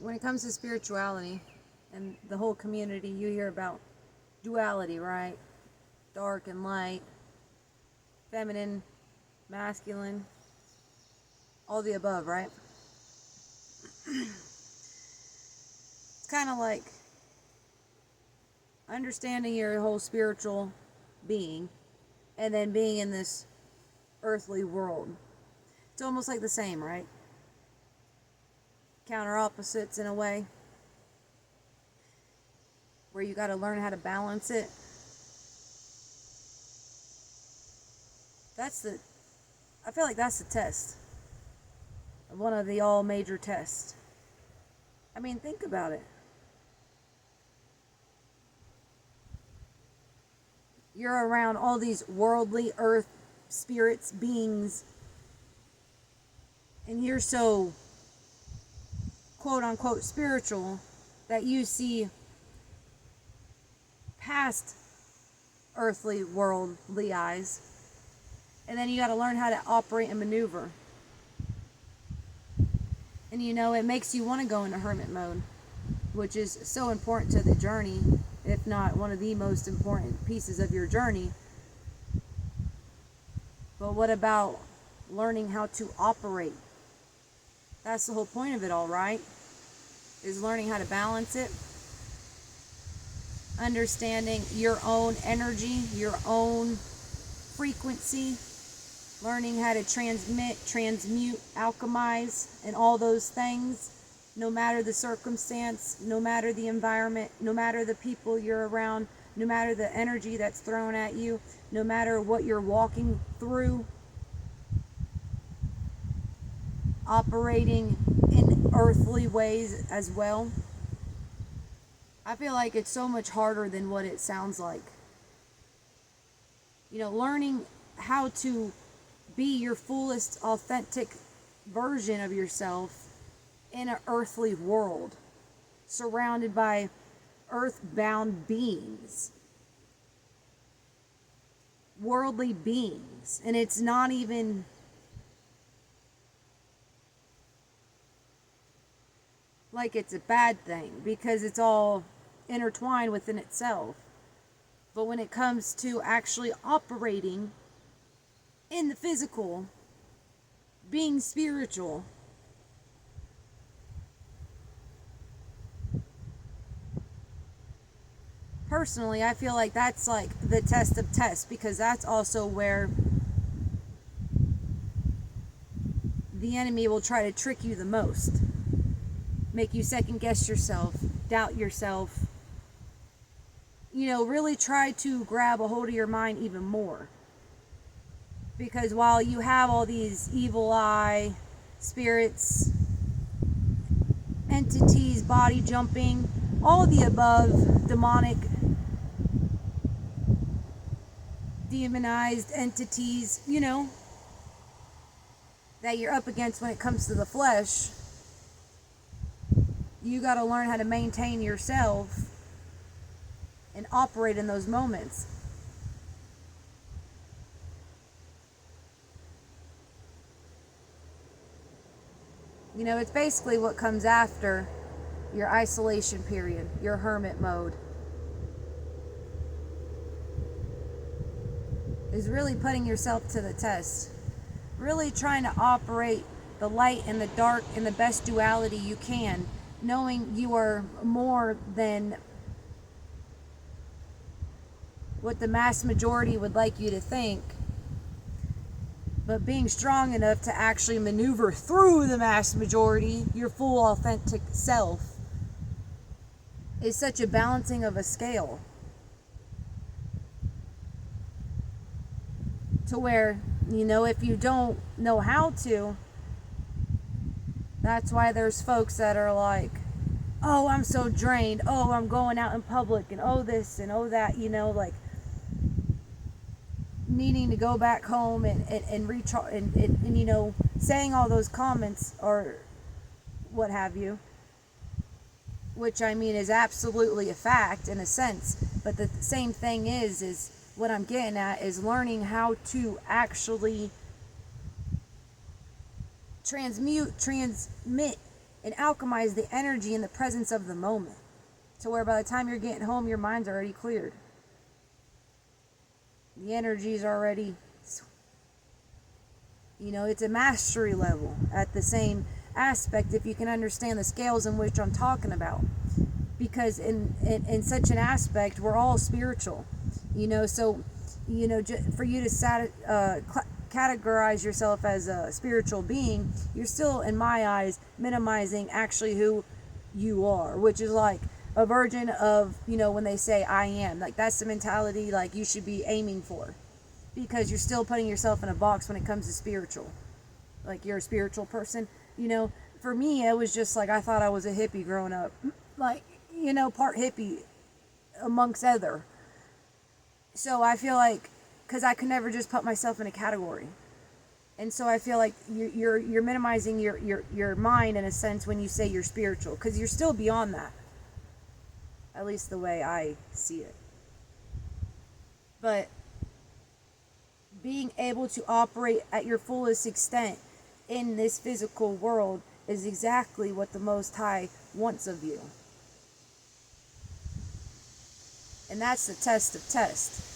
when it comes to spirituality and the whole community, you hear about duality, right? Dark and light, feminine, masculine, all the above, right? It's kind of like understanding your whole spiritual being and then being in this earthly world. It's almost like the same, right? Counter opposites in a way, where you got to learn how to balance it. I feel like that's the test. One of the all major tests. I mean, think about it. You're around all these worldly earth spirits, beings, and you're so quote unquote spiritual that you see past earthly worldly eyes, and then you got to learn how to operate and maneuver. And it makes you want to go into hermit mode, which is so important to the journey, if not one of the most important pieces of your journey. But what about learning how to operate? That's the whole point of it all, right? Is learning how to balance it. Understanding your own energy, your own frequency. Learning how to transmute, alchemize, and all those things. No matter the circumstance, no matter the environment, no matter the people you're around, no matter the energy that's thrown at you, no matter what you're walking through. Operating in earthly ways as well. I feel like it's so much harder than what it sounds like. Learning how to be your fullest, authentic version of yourself in an earthly world, surrounded by earthbound beings, worldly beings, and it's not even like it's a bad thing, because it's all intertwined within itself. But when it comes to actually operating in the physical, being spiritual, personally, I feel like that's like the test of tests, because that's also where the enemy will try to trick you the most. Make you second guess yourself, doubt yourself, really try to grab a hold of your mind even more. Because while you have all these evil eye spirits, entities, body jumping, all the above, demonic, demonized entities, that you're up against when it comes to the flesh, you got to learn how to maintain yourself and operate in those moments. It's basically what comes after your isolation period, your hermit mode. Is really putting yourself to the test. Really trying to operate the light and the dark in the best duality you can, knowing you are more than what the mass majority would like you to think, but being strong enough to actually maneuver through the mass majority, your full authentic self, is such a balancing of a scale. To where, if you don't know how to, that's why there's folks that are like, oh, I'm so drained, oh, I'm going out in public, and oh this and oh that, like needing to go back home and recharge and saying all those comments or what have you, which I mean is absolutely a fact in a sense, but the same thing is what I'm getting at is learning how to actually transmit and alchemize the energy in the presence of the moment, to where by the time you're getting home, your mind's already cleared. The energy's already, it's a mastery level at the same aspect, if you can understand the scales in which I'm talking about. Because in such an aspect, we're all spiritual, so, for you to categorize yourself as a spiritual being, you're still, in my eyes, minimizing actually who you are, which is like a version of, when they say I am, like that's the mentality like you should be aiming for, because you're still putting yourself in a box when it comes to spiritual, like you're a spiritual person. For me, it was just like I thought I was a hippie growing up, like, part hippie amongst other. So I feel like, because I could never just put myself in a category. And so I feel like you're minimizing your mind in a sense when you say you're spiritual, because you're still beyond that. At least the way I see it. But being able to operate at your fullest extent in this physical world is exactly what the Most High wants of you. And that's the test of tests.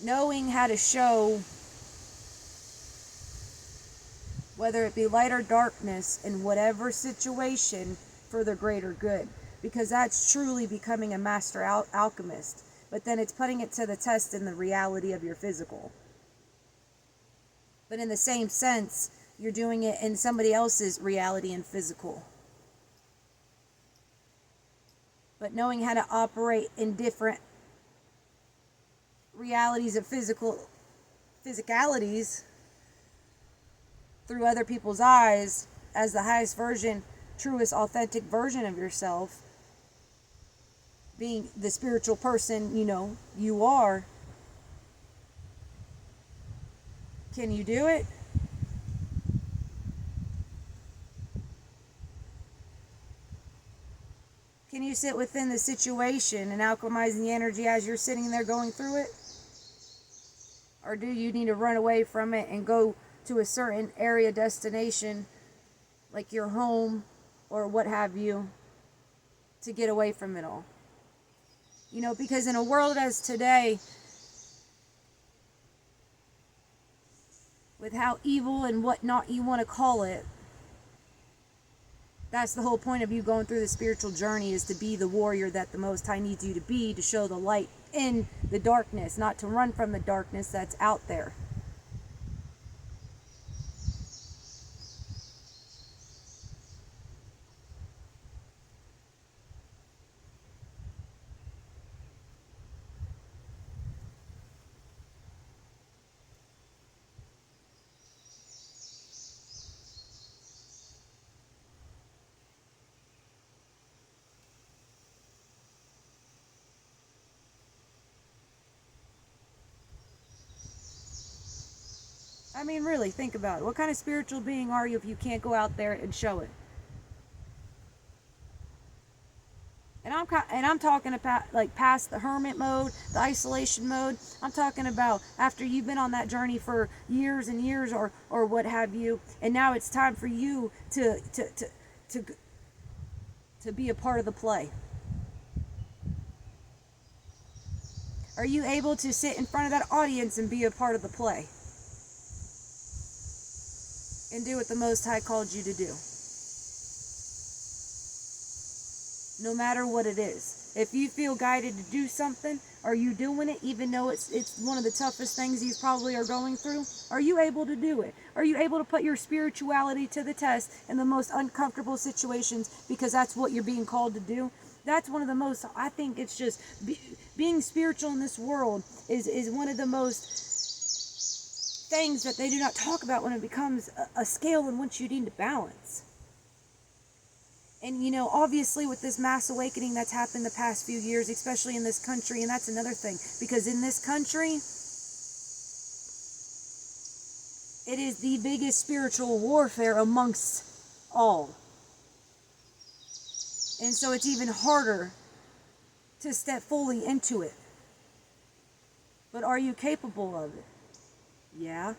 Knowing how to show, whether it be light or darkness, in whatever situation for the greater good. Because that's truly becoming a master alchemist. But then it's putting it to the test in the reality of your physical. But in the same sense, you're doing it in somebody else's reality and physical. But knowing how to operate in different realities of physicalities through other people's eyes as the highest version, truest, authentic version of yourself, being the spiritual person you are. Can you do it? Can you sit within the situation and alchemize the energy as you're sitting there going through it? Or do you need to run away from it and go to a certain area, destination, like your home or what have you, to get away from it all? Because in a world as today, with how evil and whatnot you want to call it, that's the whole point of you going through the spiritual journey, is to be the warrior that the Most High needs you to be, to show the light in the darkness, not to run from the darkness that's out there. I mean, really, think about it. What kind of spiritual being are you if you can't go out there and show it? And I'm talking about like past the hermit mode, the isolation mode. I'm talking about after you've been on that journey for years and years, or what have you, and now it's time for you to be a part of the play. Are you able to sit in front of that audience and be a part of the play? And do what the Most High called you to do. No matter what it is. If you feel guided to do something, are you doing it even though it's one of the toughest things you probably are going through? Are you able to do it? Are you able to put your spirituality to the test in the most uncomfortable situations, because that's what you're being called to do? That's one of the most, I think it's just, being spiritual in this world is one of the most things that they do not talk about when it becomes a scale in which you need to balance. And obviously with this mass awakening that's happened the past few years, especially in this country, and that's another thing, because in this country, it is the biggest spiritual warfare amongst all. And so it's even harder to step fully into it. But are you capable of it? Yeah,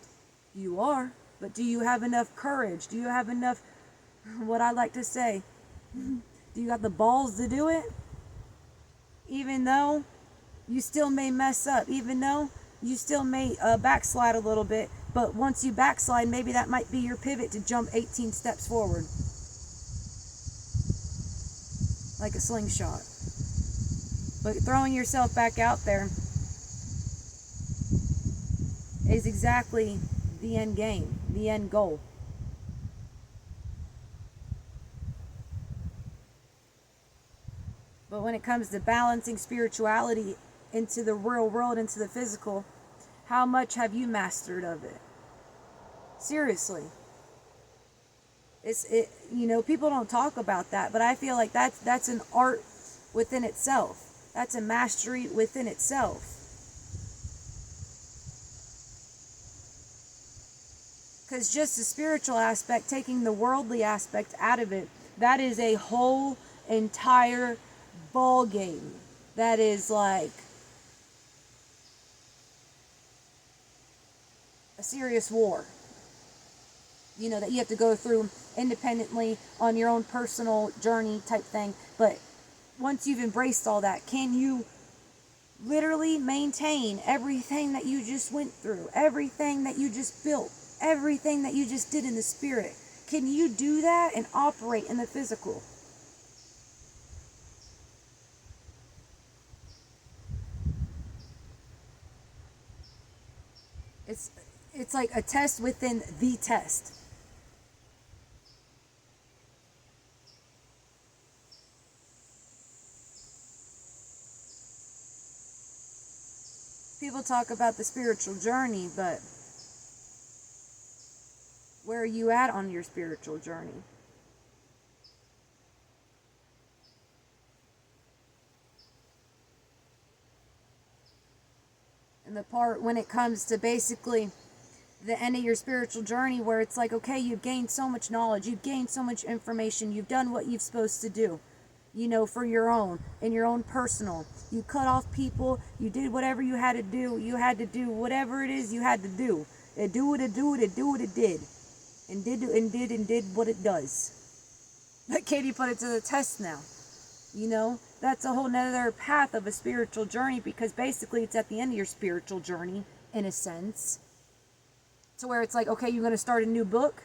you are. But do you have enough courage? Do you have enough, what I like to say, do you got the balls to do it? Even though you still may mess up, even though you still may backslide a little bit, but once you backslide, maybe that might be your pivot to jump 18 steps forward. Like a slingshot. But throwing yourself back out there is exactly the end game, the end goal. But when it comes to balancing spirituality into the real world, into the physical, how much have you mastered of it? Seriously. People don't talk about that, but I feel like that's an art within itself. That's a mastery within itself. Because just the spiritual aspect, taking the worldly aspect out of it, that is a whole entire ball game. That is like a serious war. That you have to go through independently on your own personal journey type thing. But once you've embraced all that, can you literally maintain everything that you just went through, everything that you just built, everything that you just did in the spirit? Can you do that and operate in the physical? It's like a test within the test. People talk about the spiritual journey, but where are you at on your spiritual journey? And the part when it comes to basically the end of your spiritual journey, where it's like, okay, you've gained so much knowledge, you've gained so much information, you've done what you're supposed to do, for your own, and your own personal. You cut off people, you did whatever you had to do whatever it is you had to do. It do what it did. And did what it does. But Katie put it to the test now. That's a whole nother path of a spiritual journey, because basically it's at the end of your spiritual journey, in a sense. To where it's like, okay, you're going to start a new book.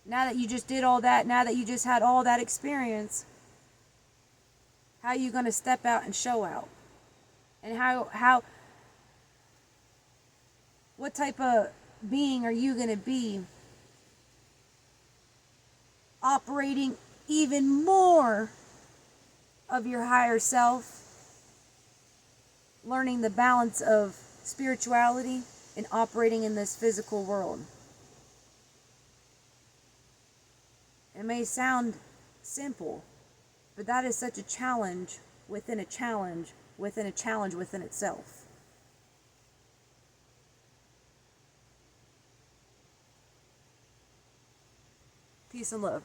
Now that you just did all that, now that you just had all that experience, how are you going to step out and show out? And what type of being are you going to be operating even more of your higher self, learning the balance of spirituality and operating in this physical world? It may sound simple, but that is such a challenge within a challenge within a challenge within itself. Peace and love.